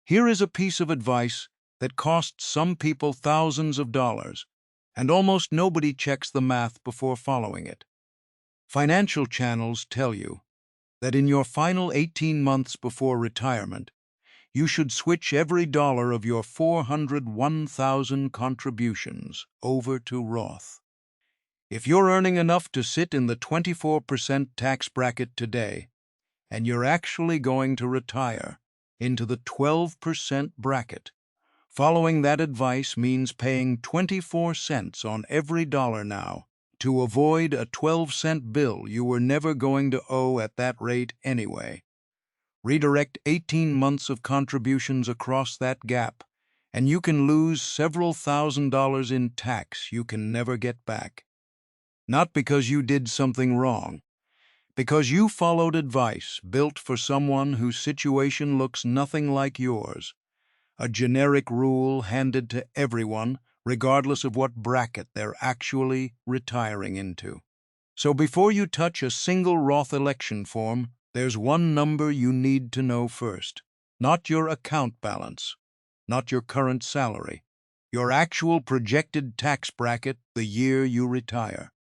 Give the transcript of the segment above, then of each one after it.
Here is a piece of advice that costs some people thousands of dollars, and almost nobody checks the math before following it. Financial channels tell you that in your final 18 months before retirement, you should switch every dollar of your $401,000 contributions over to Roth. If you're earning enough to sit in the 24% tax bracket today, and you're actually going to retire into the 12% bracket, following that advice means paying 24 cents on every dollar now to avoid a 12-cent bill you were never going to owe at that rate anyway. Redirect 18 months of contributions across that gap, and you can lose several $1,000s in tax you can never get back. Not because you did something wrong, because you followed advice built for someone whose situation looks nothing like yours. A generic rule handed to everyone, regardless of what bracket they're actually retiring into. So before you touch a single Roth election form, there's one number you need to know first. Not your account balance, not your current salary, your actual projected tax bracket the year you retire.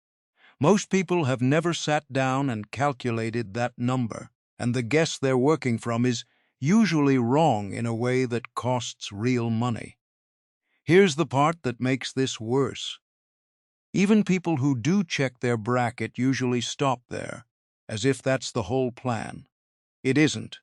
Most people have never sat down and calculated that number, and the guess they're working from is usually wrong in a way that costs real money. Here's the part that makes this worse. Even people who do check their bracket usually stop there, as if that's the whole plan. It isn't.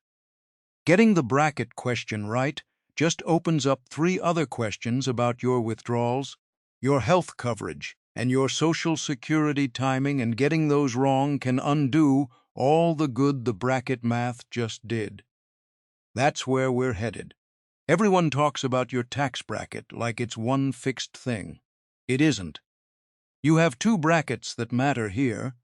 Getting the bracket question right just opens up 3 other questions about your withdrawals, your health coverage, and your Social Security timing, and getting those wrong can undo all the good the bracket math just did. That's where we're headed. Everyone talks about your tax bracket like it's one fixed thing. It isn't. You have 2 brackets that matter here.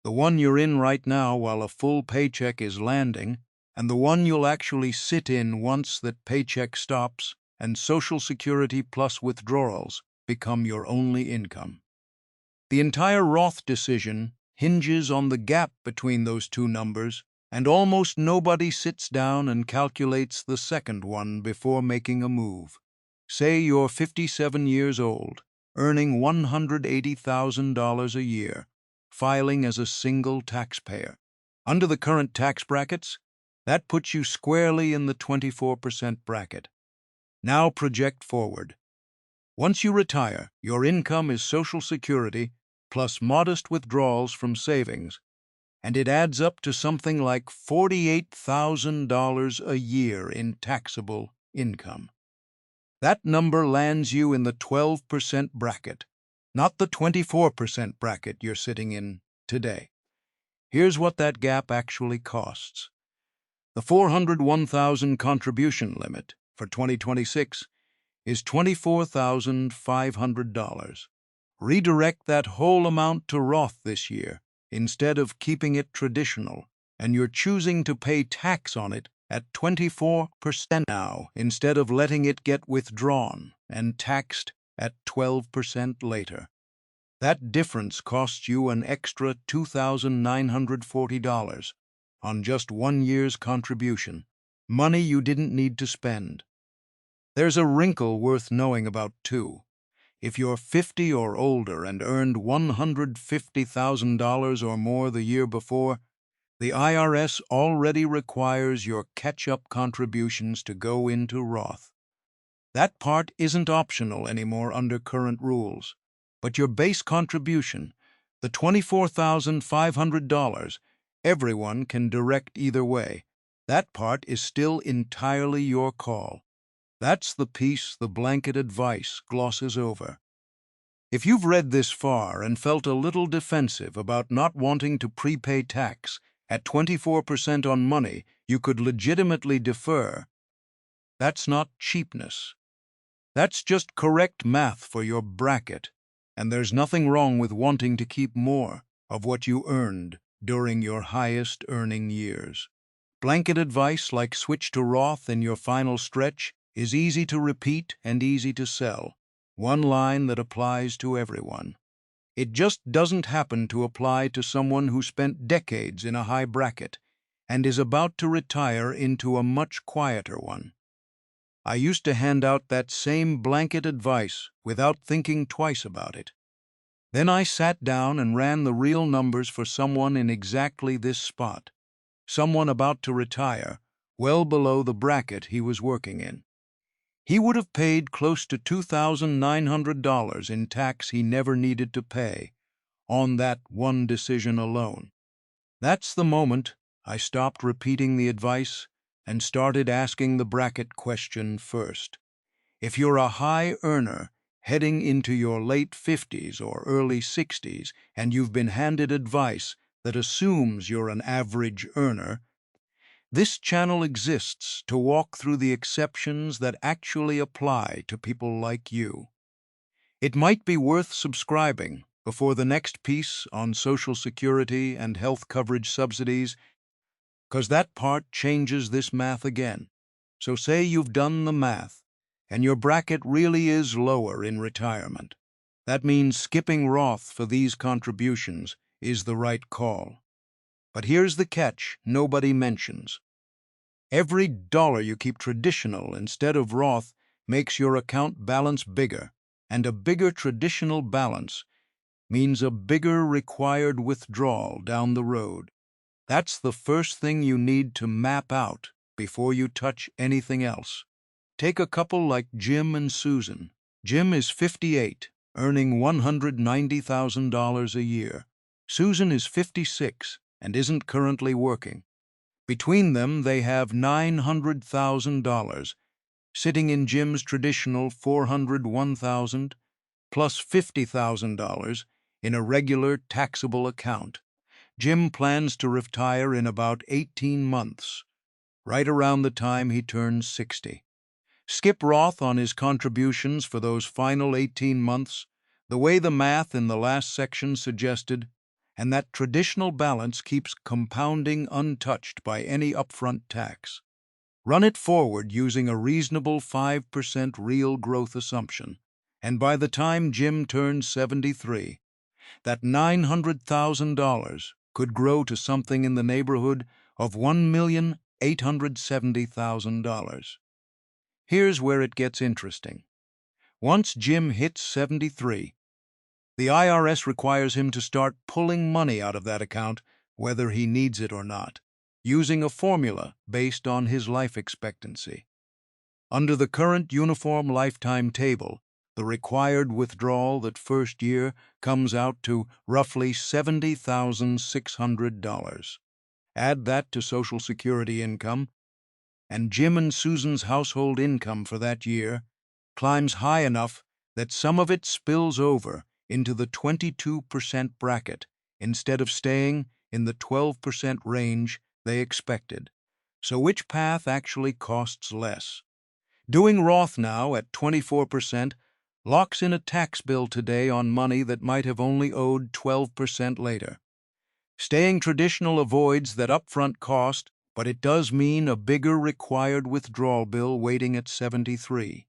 The one you're in right now while a full paycheck is landing, and the one you'll actually sit in once that paycheck stops and Social Security plus withdrawals become your only income. The entire Roth decision hinges on the gap between those 2 numbers, and almost nobody sits down and calculates the second one before making a move. Say you're 57 years old, earning $180,000 a year, filing as a single taxpayer. Under the current tax brackets, that puts you squarely in the 24% bracket. Now project forward. Once you retire, your income is Social Security plus modest withdrawals from savings, and it adds up to something like $48,000 a year in taxable income. That number lands you in the 12% bracket, not the 24% bracket you're sitting in today. Here's what that gap actually costs. The $401,000 contribution limit for 2026 is $24,500. Redirect that whole amount to Roth this year instead of keeping it traditional, and you're choosing to pay tax on it at 24% now instead of letting it get withdrawn and taxed at 12% later. That difference costs you an extra $2,940 on just 1 year's contribution, money you didn't need to spend. There's a wrinkle worth knowing about, too. If you're 50 or older and earned $150,000 or more the year before, the IRS already requires your catch-up contributions to go into Roth. That part isn't optional anymore under current rules, but your base contribution, the $24,500, everyone can direct either way. That part is still entirely your call. That's the piece the blanket advice glosses over. If you've read this far and felt a little defensive about not wanting to prepay tax at 24% on money you could legitimately defer, that's not cheapness. That's just correct math for your bracket, and there's nothing wrong with wanting to keep more of what you earned during your highest earning years. Blanket advice like switch to Roth in your final stretch is easy to repeat and easy to sell, one line that applies to everyone. It just doesn't happen to apply to someone who spent decades in a high bracket and is about to retire into a much quieter one. I used to hand out that same blanket advice without thinking twice about it. Then I sat down and ran the real numbers for someone in exactly this spot, someone about to retire, well below the bracket he was working in. He would have paid close to $2,900 in tax he never needed to pay, on that one decision alone. That's the moment I stopped repeating the advice and started asking the bracket question first. If you're a high earner heading into your late 50s or early 60s and you've been handed advice that assumes you're an average earner, this channel exists to walk through the exceptions that actually apply to people like you. It might be worth subscribing before the next piece on Social Security and health coverage subsidies, because that part changes this math again. So say you've done the math, and your bracket really is lower in retirement. That means skipping Roth for these contributions is the right call. But here's the catch nobody mentions. Every dollar you keep traditional instead of Roth makes your account balance bigger, and a bigger traditional balance means a bigger required withdrawal down the road. That's the first thing you need to map out before you touch anything else. Take a couple like Jim and Susan. Jim is 58, earning $190,000 a year. Susan is 56 and isn't currently working. Between them, they have $900,000, sitting in Jim's traditional $401,000 plus $50,000 in a regular taxable account. Jim plans to retire in about 18 months, right around the time he turns 60. Skip Roth on his contributions for those final 18 months, the way the math in the last section suggested, and that traditional balance keeps compounding untouched by any upfront tax. Run it forward using a reasonable 5% real growth assumption, and by the time Jim turns 73, that $900,000 could grow to something in the neighborhood of $1,870,000. Here's where it gets interesting. Once Jim hits 73, the IRS requires him to start pulling money out of that account, whether he needs it or not, using a formula based on his life expectancy. Under the current Uniform Lifetime Table, the required withdrawal that first year comes out to roughly $70,600. Add that to Social Security income, and Jim and Susan's household income for that year climbs high enough that some of it spills over into the 22% bracket instead of staying in the 12% range they expected. So which path actually costs less? Doing Roth now at 24% locks in a tax bill today on money that might have only owed 12% later. Staying traditional avoids that upfront cost, but it does mean a bigger required withdrawal bill waiting at 73,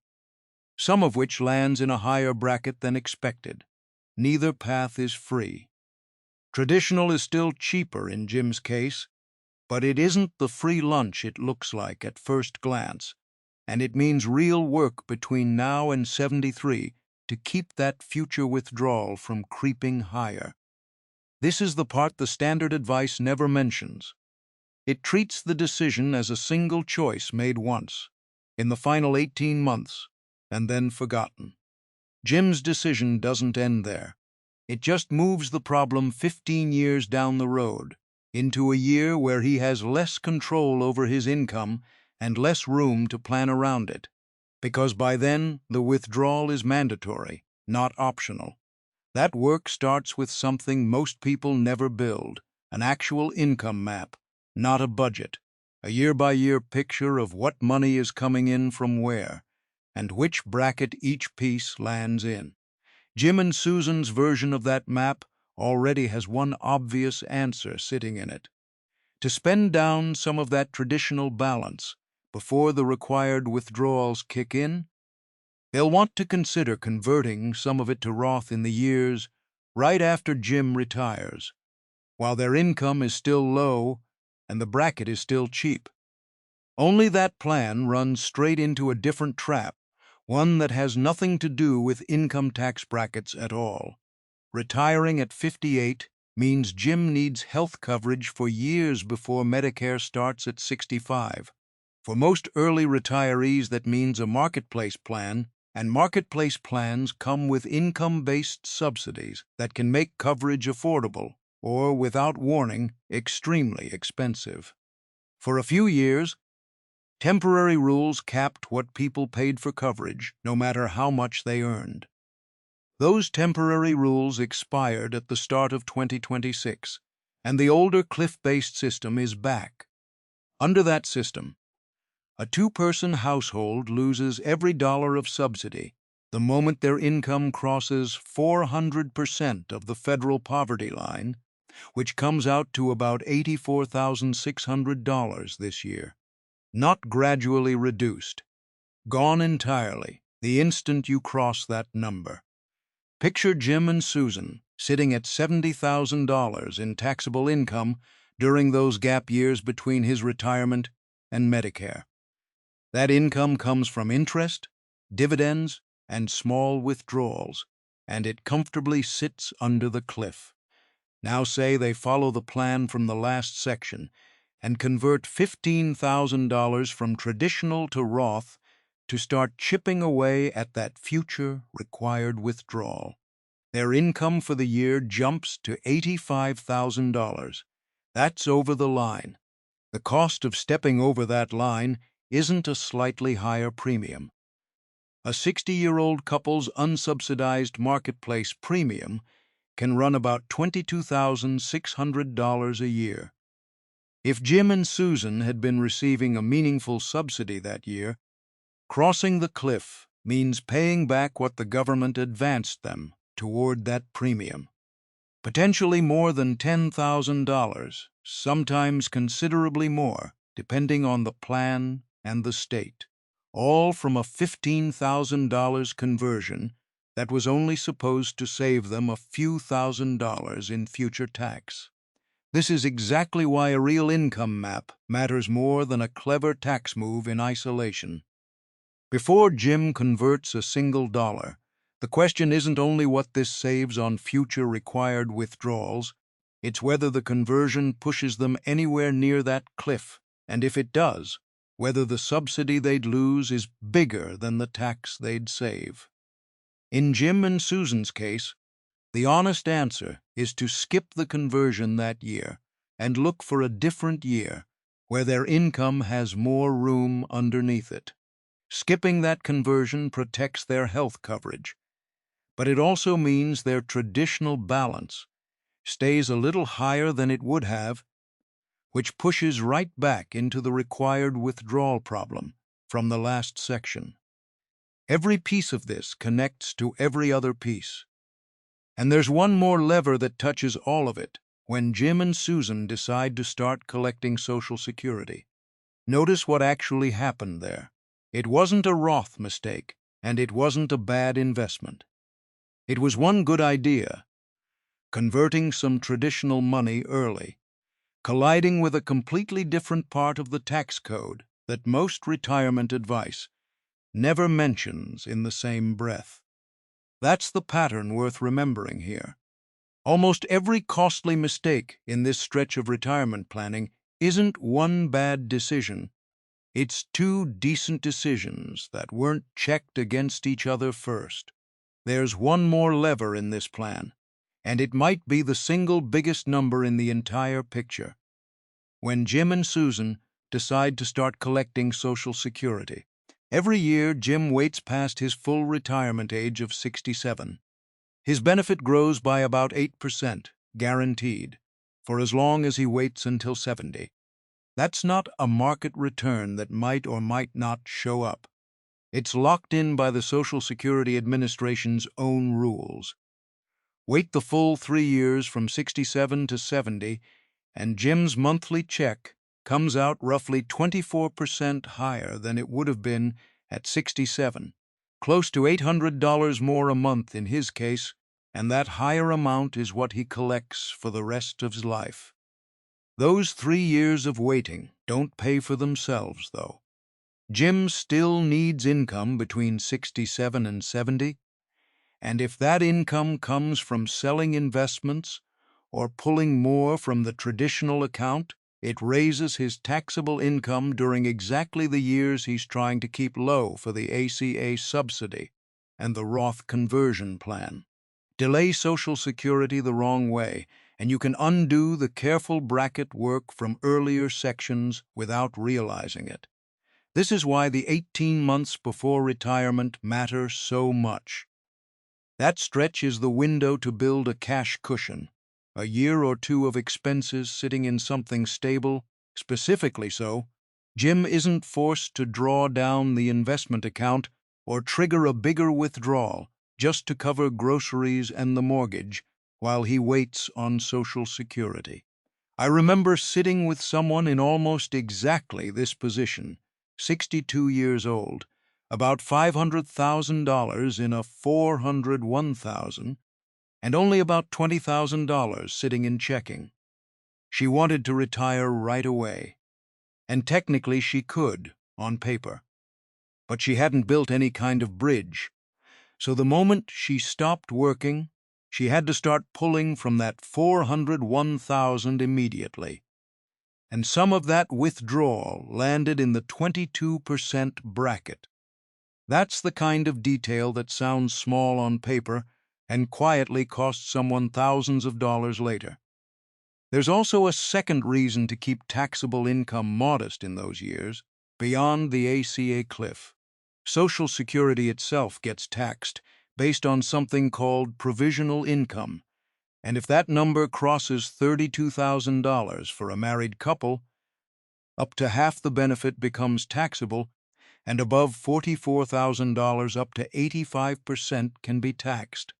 some of which lands in a higher bracket than expected. Neither path is free. Traditional is still cheaper in Jim's case, but it isn't the free lunch it looks like at first glance, and it means real work between now and 73 to keep that future withdrawal from creeping higher. This is the part the standard advice never mentions. It treats the decision as a single choice made once, in the final 18 months, and then forgotten. Jim's decision doesn't end there. It just moves the problem 15 years down the road, into a year where he has less control over his income and less room to plan around it, because by then the withdrawal is mandatory, not optional. That work starts with something most people never build, an actual income map, not a budget, a year-by-year picture of what money is coming in from where, and which bracket each piece lands in. Jim and Susan's version of that map already has one obvious answer sitting in it. To spend down some of that traditional balance before the required withdrawals kick in, they'll want to consider converting some of it to Roth in the years right after Jim retires, while their income is still low and the bracket is still cheap. Only that plan runs straight into a different trap, one that has nothing to do with income tax brackets at all. Retiring at 58 means Jim needs health coverage for years before Medicare starts at 65. For most early retirees, that means a marketplace plan, and marketplace plans come with income-based subsidies that can make coverage affordable or, without warning, extremely expensive. For a few years, temporary rules capped what people paid for coverage, no matter how much they earned. Those temporary rules expired at the start of 2026, and the older cliff-based system is back. Under that system, a two-person household loses every dollar of subsidy the moment their income crosses 400% of the federal poverty line, which comes out to about $84,600 this year. Not gradually reduced. Gone entirely the instant you cross that number. Picture Jim and Susan sitting at $70,000 in taxable income during those gap years between his retirement and Medicare. That income comes from interest, dividends, and small withdrawals, and it comfortably sits under the cliff. Now say they follow the plan from the last section and convert $15,000 from traditional to Roth to start chipping away at that future required withdrawal. Their income for the year jumps to $85,000. That's over the line. The cost of stepping over that line isn't a slightly higher premium. A 60-year-old couple's unsubsidized marketplace premium can run about $22,600 a year. If Jim and Susan had been receiving a meaningful subsidy that year, crossing the cliff means paying back what the government advanced them toward that premium. Potentially more than $10,000, sometimes considerably more, depending on the plan and the state, all from a $15,000 conversion that was only supposed to save them a few $1,000s in future tax. This is exactly why a real income map matters more than a clever tax move in isolation. Before Jim converts a single dollar, the question isn't only what this saves on future required withdrawals, it's whether the conversion pushes them anywhere near that cliff, and if it does, whether the subsidy they'd lose is bigger than the tax they'd save. In Jim and Susan's case, the honest answer is to skip the conversion that year and look for a different year where their income has more room underneath it. Skipping that conversion protects their health coverage, but it also means their traditional balance stays a little higher than it would have, which pushes right back into the required withdrawal problem from the last section. Every piece of this connects to every other piece. And there's one more lever that touches all of it when Jim and Susan decide to start collecting Social Security. Notice what actually happened there. It wasn't a Roth mistake, and it wasn't a bad investment. It was one good idea, converting some traditional money early, colliding with a completely different part of the tax code that most retirement advice never mentions in the same breath. That's the pattern worth remembering here. Almost every costly mistake in this stretch of retirement planning isn't one bad decision. It's two decent decisions that weren't checked against each other first. There's one more lever in this plan, and it might be the single biggest number in the entire picture. When Jim and Susan decide to start collecting Social Security, every year Jim waits past his full retirement age of 67. His benefit grows by about 8%, guaranteed, for as long as he waits until 70. That's not a market return that might or might not show up. It's locked in by the Social Security Administration's own rules. Wait the full 3 years from 67 to 70, and Jim's monthly check comes out roughly 24% higher than it would have been at 67, close to $800 more a month in his case, and that higher amount is what he collects for the rest of his life. Those 3 years of waiting don't pay for themselves, though. Jim still needs income between 67 and 70, and if that income comes from selling investments or pulling more from the traditional account, it raises his taxable income during exactly the years he's trying to keep low for the ACA subsidy and the Roth conversion plan. Delay Social Security the wrong way, and you can undo the careful bracket work from earlier sections without realizing it. This is why the 18 months before retirement matter so much. That stretch is the window to build a cash cushion, a year or two of expenses sitting in something stable, specifically so. Jim isn't forced to draw down the investment account or trigger a bigger withdrawal just to cover groceries and the mortgage while he waits on Social Security. I remember sitting with someone in almost exactly this position, 62 years old, about $500,000 in a $401,000, and only about $20,000 sitting in checking. She wanted to retire right away, and technically she could, on paper. But she hadn't built any kind of bridge, so the moment she stopped working, she had to start pulling from that $401,000 immediately. And some of that withdrawal landed in the 22% bracket. That's the kind of detail that sounds small on paper and quietly costs someone thousands of dollars later. There's also a second reason to keep taxable income modest in those years, beyond the ACA cliff. Social Security itself gets taxed based on something called provisional income, and if that number crosses $32,000 for a married couple, up to half the benefit becomes taxable, and above $44,000 up to 85% can be taxed.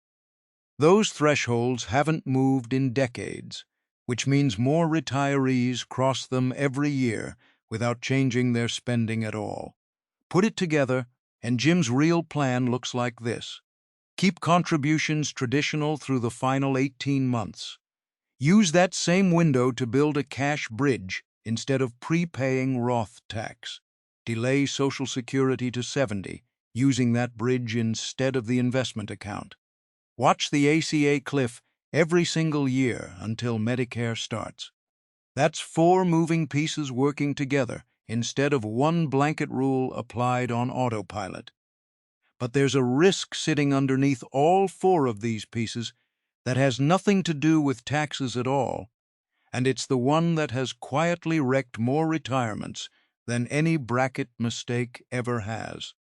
Those thresholds haven't moved in decades, which means more retirees cross them every year without changing their spending at all. Put it together, and Jim's real plan looks like this. Keep contributions traditional through the final 18 months. Use that same window to build a cash bridge instead of prepaying Roth tax. Delay Social Security to 70, using that bridge instead of the investment account. Watch the ACA cliff every single year until Medicare starts. That's 4 moving pieces working together instead of one blanket rule applied on autopilot. But there's a risk sitting underneath all 4 of these pieces that has nothing to do with taxes at all, and it's the one that has quietly wrecked more retirements than any bracket mistake ever has.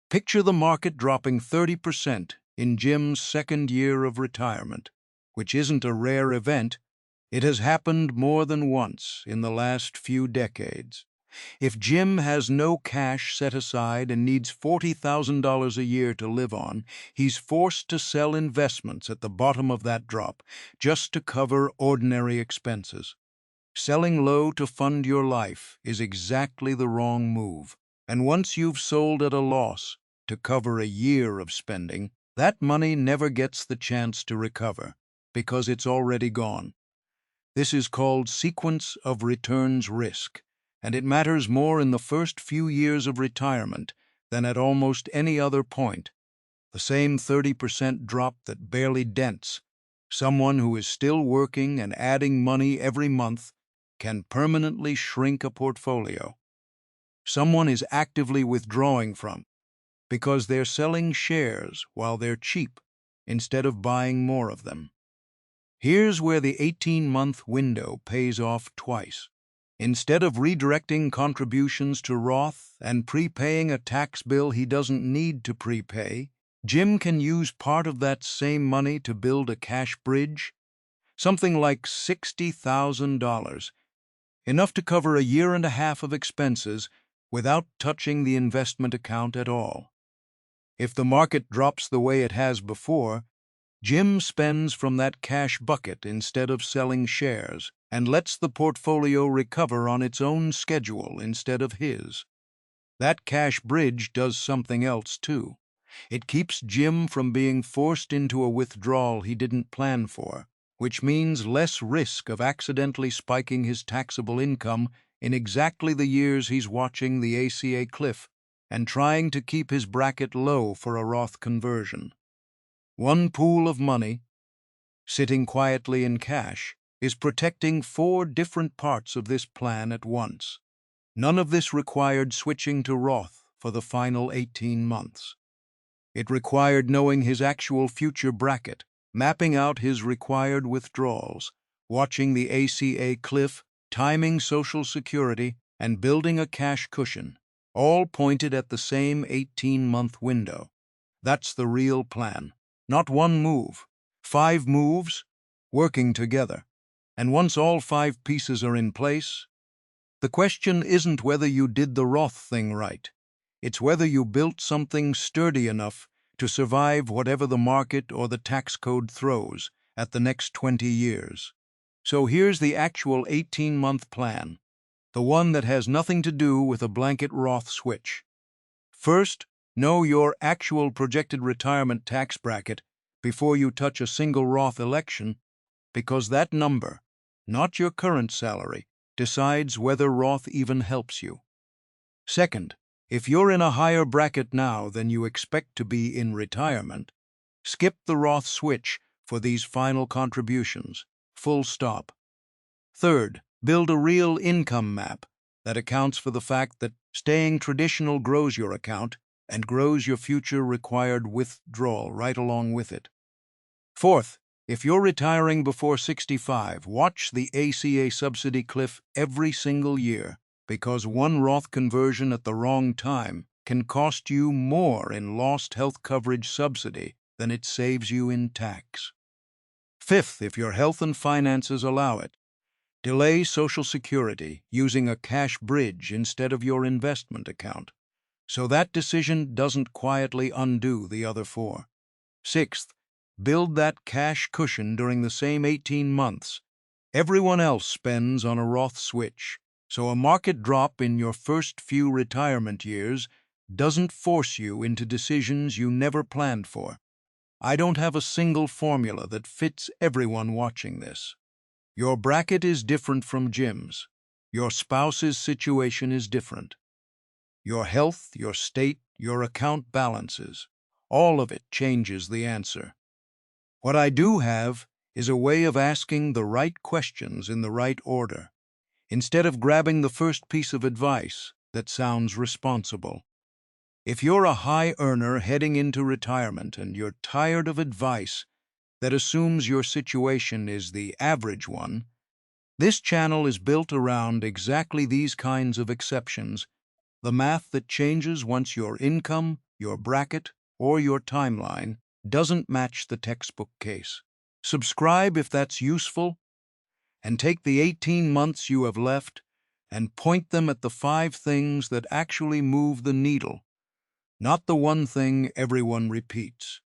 Picture the market dropping 30% in Jim's second year of retirement, which isn't a rare event. It has happened more than once in the last few decades. If Jim has no cash set aside and needs $40,000 a year to live on, he's forced to sell investments at the bottom of that drop just to cover ordinary expenses. Selling low to fund your life is exactly the wrong move. And once you've sold at a loss to cover a year of spending, that money never gets the chance to recover because it's already gone. This is called sequence of returns risk, and it matters more in the first few years of retirement than at almost any other point. The same 30% drop that barely dents someone who is still working and adding money every month can permanently shrink a portfolio. Someone is actively withdrawing from because they're selling shares while they're cheap instead of buying more of them. Here's where the 18-month window pays off twice. Instead of redirecting contributions to Roth and prepaying a tax bill he doesn't need to prepay, Jim can use part of that same money to build a cash bridge, something like $60,000, enough to cover a year and a half of expenses without touching the investment account at all. If the market drops the way it has before, Jim spends from that cash bucket instead of selling shares and lets the portfolio recover on its own schedule instead of his. That cash bridge does something else too. It keeps Jim from being forced into a withdrawal he didn't plan for. which means less risk of accidentally spiking his taxable income in exactly the years he's watching the ACA cliff and trying to keep his bracket low for a Roth conversion. One pool of money, sitting quietly in cash, is protecting 4 different parts of this plan at once. None of this required switching to Roth for the final 18 months. It required knowing his actual future bracket, mapping out his required withdrawals, watching the ACA cliff, timing Social Security, and building a cash cushion, all pointed at the same 18-month window. That's the real plan. Not one move, 5 moves, working together. And once all 5 pieces are in place, the question isn't whether you did the Roth thing right. It's whether you built something sturdy enough to survive whatever the market or the tax code throws at the next 20 years. So here's the actual 18-month plan, the one that has nothing to do with a blanket Roth switch. First, know your actual projected retirement tax bracket before you touch a single Roth election, because that number, not your current salary, decides whether Roth even helps you. Second, if you're in a higher bracket now than you expect to be in retirement, skip the Roth switch for these final contributions. Full stop. Third, build a real income map that accounts for the fact that staying traditional grows your account and grows your future required withdrawal right along with it. Fourth, if you're retiring before 65, watch the ACA subsidy cliff every single year, because one Roth conversion at the wrong time can cost you more in lost health coverage subsidy than it saves you in tax. Fifth, if your health and finances allow it, delay Social Security using a cash bridge instead of your investment account, so that decision doesn't quietly undo the other 4. Sixth, build that cash cushion during the same 18 months everyone else spends on a Roth switch, so a market drop in your first few retirement years doesn't force you into decisions you never planned for. I don't have a single formula that fits everyone watching this. Your bracket is different from Jim's. Your spouse's situation is different. Your health, your state, your account balances, all of it changes the answer. What I do have is a way of asking the right questions in the right order, instead of grabbing the first piece of advice that sounds responsible. If you're a high earner heading into retirement and you're tired of advice that assumes your situation is the average one, this channel is built around exactly these kinds of exceptions, the math that changes once your income, your bracket, or your timeline doesn't match the textbook case. Subscribe if that's useful, and take the 18 months you have left and point them at the 5 things that actually move the needle, not the one thing everyone repeats.